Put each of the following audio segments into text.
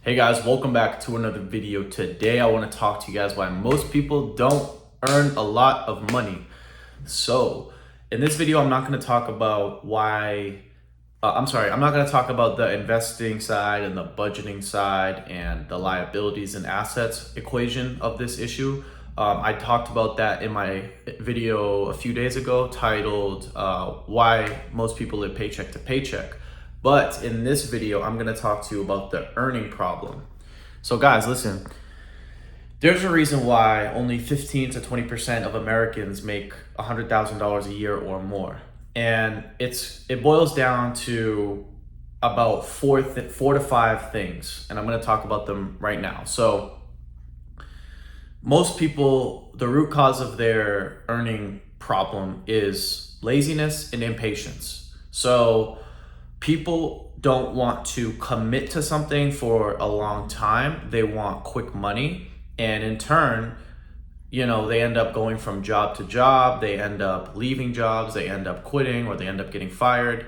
Hey guys, welcome back to another video. Today I want to talk to you guys why most people don't earn a lot of money. So in this video, I'm not going to talk about I'm not going to talk about the investing side and the budgeting side and the liabilities and assets equation of this issue. I talked about that in my video a few days ago titled Why Most People Live Paycheck to Paycheck. But in this video, I'm gonna talk to you about the earning problem. So guys, listen, there's a reason why only 15 to 20% of Americans make $100,000 a year or more. And it boils down to about four to five things. And I'm gonna talk about them right now. So most people, the root cause of their earning problem is laziness and impatience. So people don't want to commit to something for a long time. They want quick money. And in turn, they end up going from job to job. They end up leaving jobs. They end up quitting, or they end up getting fired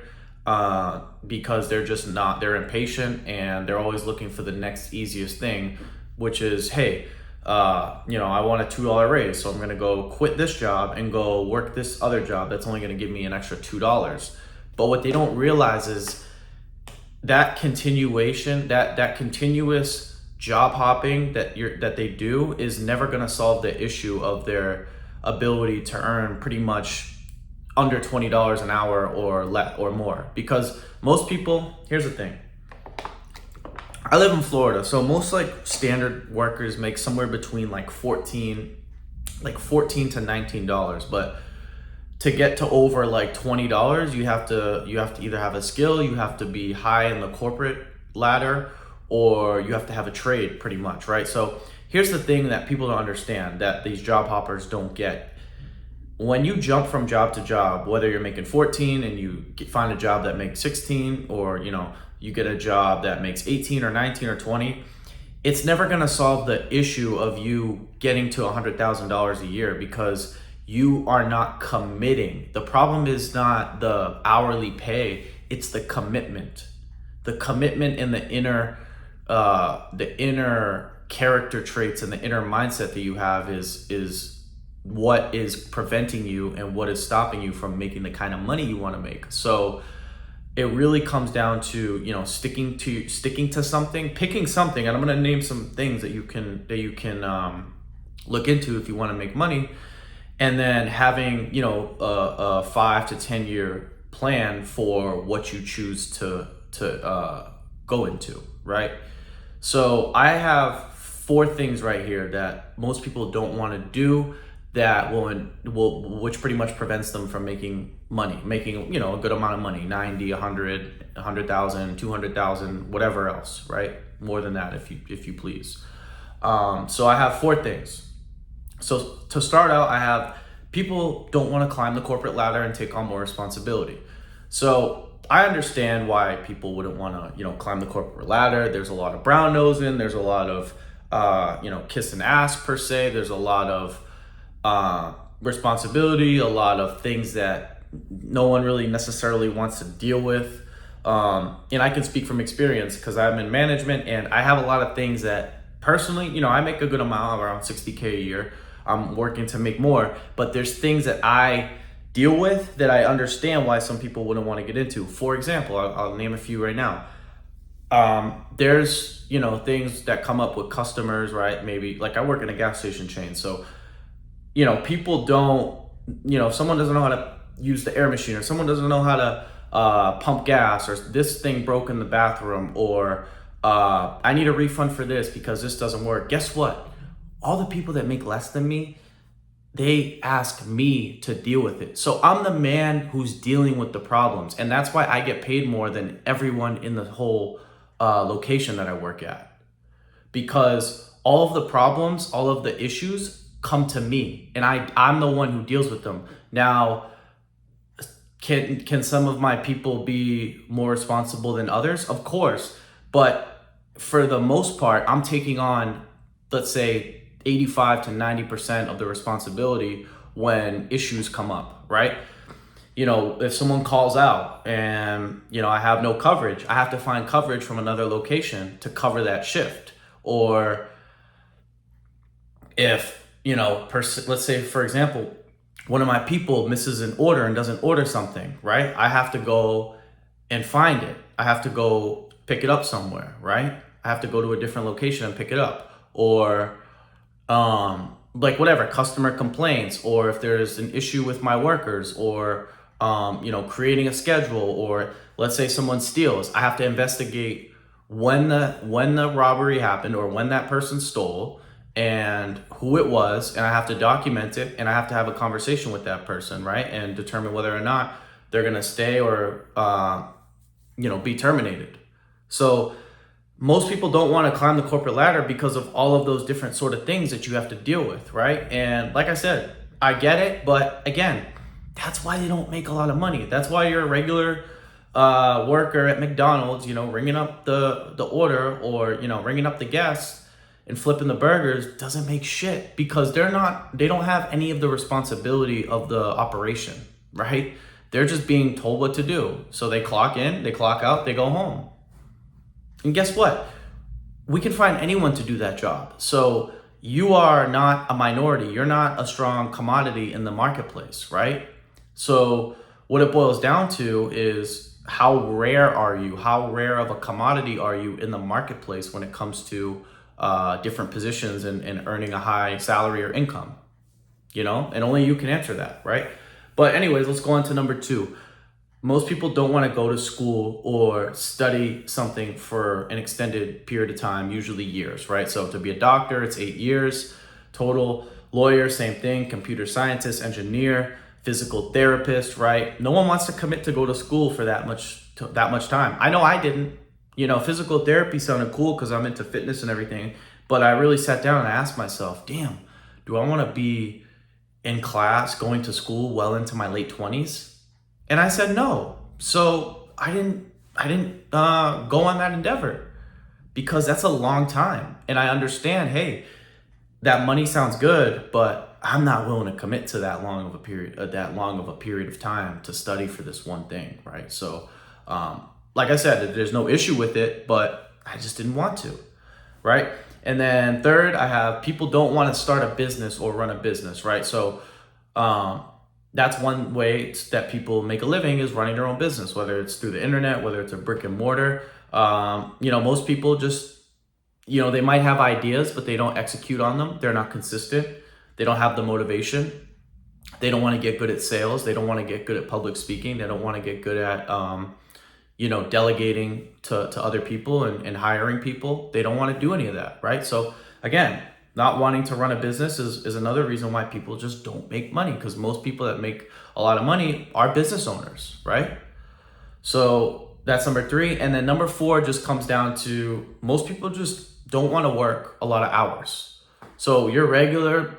because they're impatient and they're always looking for the next easiest thing, which is, hey, I want a $2 raise. So I'm going to go quit this job and go work this other job that's only going to give me an extra $2. But what they don't realize is that continuation, that continuous job hopping that they do is never going to solve the issue of their ability to earn pretty much under $20 an hour or more. Because most people, here's the thing. I live in Florida, so most standard workers make somewhere between $14 to $19, but to get to over $20, you have to either have a skill, you have to be high in the corporate ladder, or you have to have a trade pretty much, right? So here's the thing that people don't understand, that these job hoppers don't get. When you jump from job to job, whether you're making 14 and you find a job that makes 16, or you get a job that makes 18 or 19 or 20, it's never gonna solve the issue of you getting to $100,000 a year, because you are not committing. The problem is not the hourly pay, it's the commitment. The commitment and the inner character traits and the inner mindset that you have is what is preventing you and what is stopping you from making the kind of money you want to make. So it really comes down to, sticking to something, picking something, and I'm going to name some things that you can look into if you want to make money. And then having, a 5 to 10 year plan for what you choose to go into, right? So I have 4 things right here that most people don't want to do, that which pretty much prevents them from making money, making, a good amount of money, 90, 100, 100,000, 200,000, whatever else, right? More than that, if you please. So I have 4 things. So to start out, I have people don't want to climb the corporate ladder and take on more responsibility. So I understand why people wouldn't want to, climb the corporate ladder. There's a lot of brown nosing. There's a lot of, kissing ass per se. There's a lot of responsibility, a lot of things that no one really necessarily wants to deal with. And I can speak from experience because I'm in management, and I have a lot of things that personally, I make a good amount, around $60K a year. I'm working to make more, but there's things that I deal with that I understand why some people wouldn't want to get into. For example, I'll name a few right now. There's, things that come up with customers, right? Maybe I work in a gas station chain. So, people don't, if someone doesn't know how to use the air machine, or someone doesn't know how to pump gas, or this thing broke in the bathroom, or I need a refund for this because this doesn't work. Guess what? All the people that make less than me, they ask me to deal with it. So I'm the man who's dealing with the problems. And that's why I get paid more than everyone in the whole location that I work at. Because all of the problems, all of the issues come to me, and I'm the one who deals with them. Now, can some of my people be more responsible than others? Of course. But for the most part, I'm taking on, let's say, 85 to 90% of the responsibility when issues come up, right? if someone calls out and, I have no coverage, I have to find coverage from another location to cover that shift. Or if, let's say, for example, one of my people misses an order and doesn't order something, right? I have to go and find it. I have to go pick it up somewhere, right? I have to go to a different location and pick it up. Or like whatever, customer complaints, or if there's an issue with my workers, or creating a schedule, or let's say someone steals, I have to investigate when the robbery happened, or when that person stole, and who it was, and I have to document it, and I have to have a conversation with that person, right? And determine whether or not they're gonna stay or be terminated. So most people don't want to climb the corporate ladder because of all of those different sort of things that you have to deal with, right? And like I said, I get it, but again, that's why they don't make a lot of money. That's why you're a regular worker at McDonald's, ringing up the order, or ringing up the guests and flipping the burgers doesn't make shit, because they don't have any of the responsibility of the operation, right? They're just being told what to do. So they clock in, they clock out, they go home. And guess what? We can find anyone to do that job. So you are not a minority. You're not a strong commodity in the marketplace, right? So what it boils down to is, how rare are you? How rare of a commodity are you in the marketplace when it comes to different positions and earning a high salary or income? And only you can answer that, right? But anyways, let's go on to number 2. Most people don't want to go to school or study something for an extended period of time, usually years, right? So to be a doctor, it's 8 years total. Lawyer, same thing. Computer scientist, engineer, physical therapist, right? No one wants to commit to go to school for that much time. I know I didn't. Physical therapy sounded cool because I'm into fitness and everything, but I really sat down and I asked myself, damn, do I want to be in class, going to school well into my late 20s? And I said no. So I didn't go on that endeavor, because that's a long time. And I understand, hey, that money sounds good, but I'm not willing to commit to that long of a period of time to study for this one thing, right? So, like I said, there's no issue with it, but I just didn't want to, right? And then third, I have people don't want to start a business or run a business, right? So, that's one way that people make a living, is running their own business, whether it's through the internet, whether it's a brick and mortar. Most people just, they might have ideas, but they don't execute on them. They're not consistent. They don't have the motivation. They don't want to get good at sales. They don't want to get good at public speaking. They don't want to get good at, delegating to other people and hiring people. They don't want to do any of that, right? So again, not wanting to run a business is another reason why people just don't make money, because most people that make a lot of money are business owners, right? So that's number 3. And then number 4 just comes down to, most people just don't want to work a lot of hours. So you're regular,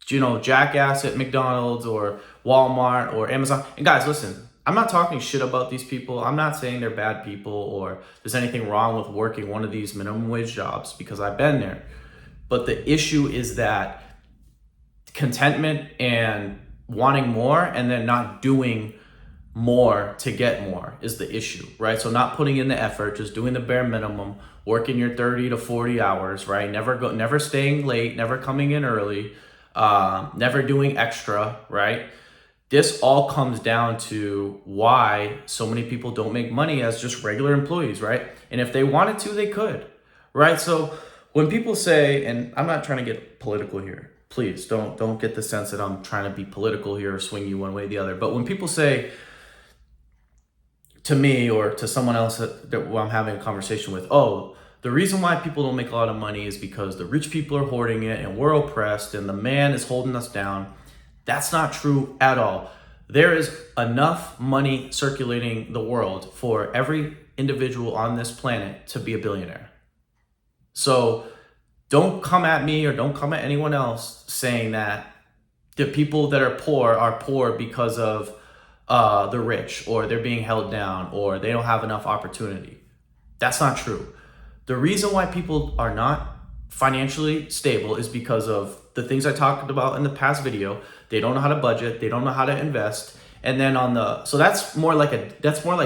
jackass at McDonald's or Walmart or Amazon. And guys, listen, I'm not talking shit about these people. I'm not saying they're bad people or there's anything wrong with working one of these minimum wage jobs, because I've been there. But the issue is that contentment and wanting more and then not doing more to get more is the issue, right? So not putting in the effort, just doing the bare minimum, working your 30 to 40 hours, right? Never staying late, never coming in early, never doing extra, right? This all comes down to why so many people don't make money as just regular employees, right? And if they wanted to, they could, right? So when people say, and I'm not trying to get political here, please don't get the sense that I'm trying to be political here or swing you one way or the other. But when people say to me or to someone else that I'm having a conversation with, oh, the reason why people don't make a lot of money is because the rich people are hoarding it and we're oppressed and the man is holding us down. That's not true at all. There is enough money circulating the world for every individual on this planet to be a billionaire. So don't come at me or don't come at anyone else saying that the people that are poor because of the rich, or they're being held down, or they don't have enough opportunity. That's not true. The reason why people are not financially stable is because of the things I talked about in the past video. They don't know how to budget, they don't know how to invest, And then so that's more like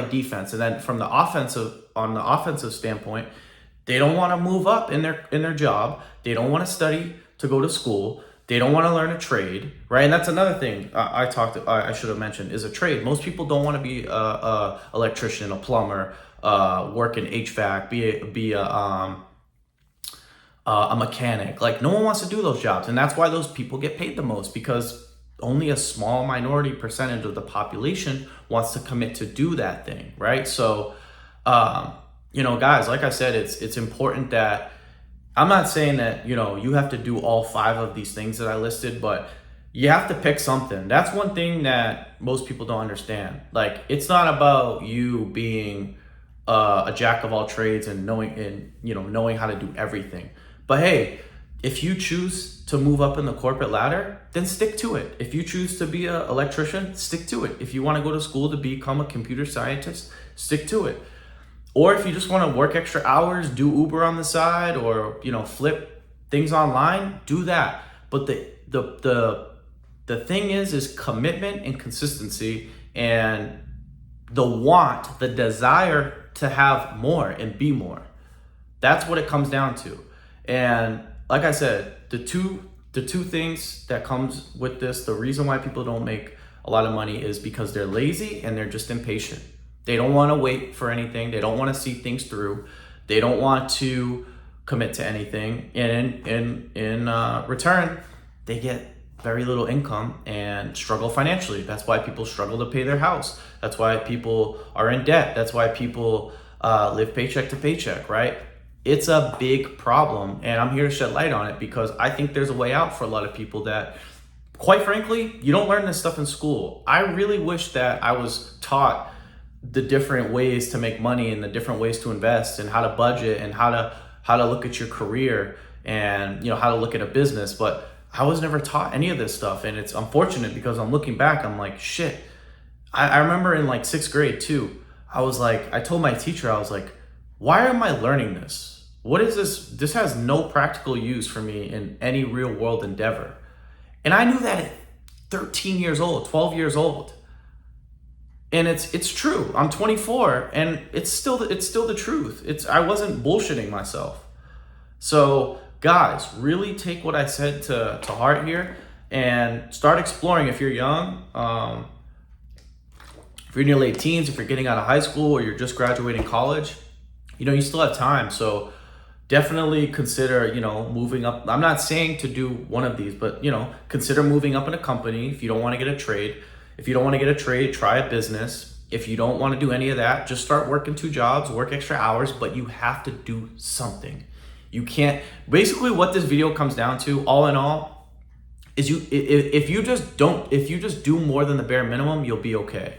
defense. And then from on the offensive standpoint, they don't want to move up in their job. They don't want to study to go to school. They don't want to learn a trade, right? And that's another thing I should have mentioned is a trade. Most people don't want to be a electrician, a plumber, work in HVAC, be a mechanic. Like, no one wants to do those jobs, and that's why those people get paid the most, because only a small minority percentage of the population wants to commit to do that thing, right? So, guys, like I said, it's important that I'm not saying that, you have to do all 5 of these things that I listed, but you have to pick something. That's one thing that most people don't understand. Like, it's not about you being a jack of all trades and knowing how to do everything. But hey, if you choose to move up in the corporate ladder, then stick to it. If you choose to be an electrician, stick to it. If you want to go to school to become a computer scientist, stick to it. Or if you just want to work extra hours, do Uber on the side, or flip things online, do that. But the thing is commitment and consistency, and the desire to have more and be more. That's what it comes down to. And like I said, the two things that comes with this, the reason why people don't make a lot of money is because they're lazy and they're just impatient. They don't want to wait for anything. They don't want to see things through. They don't want to commit to anything. And in return, they get very little income and struggle financially. That's why people struggle to pay their house. That's why people are in debt. That's why people live paycheck to paycheck, right? It's a big problem, and I'm here to shed light on it because I think there's a way out for a lot of people that, quite frankly, you don't learn this stuff in school. I really wish that I was taught the different ways to make money and the different ways to invest and how to budget and how to look at your career and how to look at a business. But I was never taught any of this stuff, and it's unfortunate because I'm looking back, I'm like, shit. I remember in like 6th grade too, I told my teacher, I was like, why am I learning this? What is this? This has no practical use for me in any real world endeavor. And I knew that at 13 years old, 12 years old. And it's true. I'm 24 and it's still the truth. I wasn't bullshitting myself. So guys, really take what I said to heart here and start exploring. If you're young, if you're in your late teens, if you're getting out of high school or you're just graduating college, you still have time. So definitely consider, moving up. I'm not saying to do one of these, but, consider moving up in a company. If you don't want to get a trade, try a business. If you don't want to do any of that, just start working 2 jobs, work extra hours, but you have to do something. You can't, basically what this video comes down to, all in all, is if you just do more than the bare minimum, you'll be okay.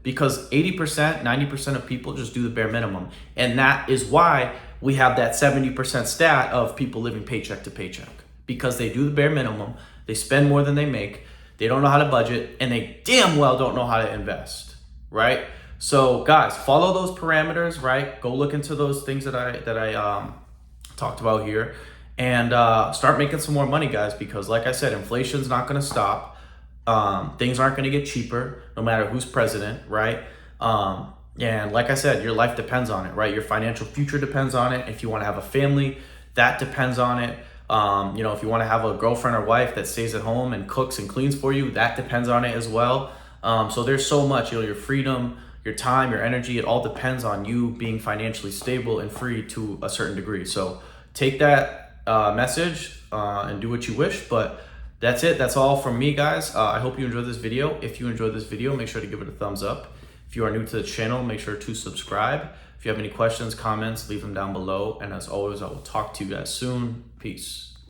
Because 80%, 90% of people just do the bare minimum. And that is why we have that 70% stat of people living paycheck to paycheck. Because they do the bare minimum, they spend more than they make, they don't know how to budget, and they damn well don't know how to invest, right? So guys, follow those parameters, right? Go look into those things that I talked about here, and start making some more money, guys, because like I said, inflation's not gonna stop. Things aren't going to get cheaper no matter who's president, right? And like I said, your life depends on it, right? Your financial future depends on it. If you want to have a family, that depends on it. If you want to have a girlfriend or wife that stays at home and cooks and cleans for you, that depends on it as well. So there's so much, your freedom, your time, your energy, it all depends on you being financially stable and free to a certain degree. So take that message and do what you wish, but that's it. That's all from me, guys. I hope you enjoyed this video. If you enjoyed this video, make sure to give it a thumbs up. If you are new to the channel, make sure to subscribe. If you have any questions, comments, leave them down below. And as always, I will talk to you guys soon. Peace.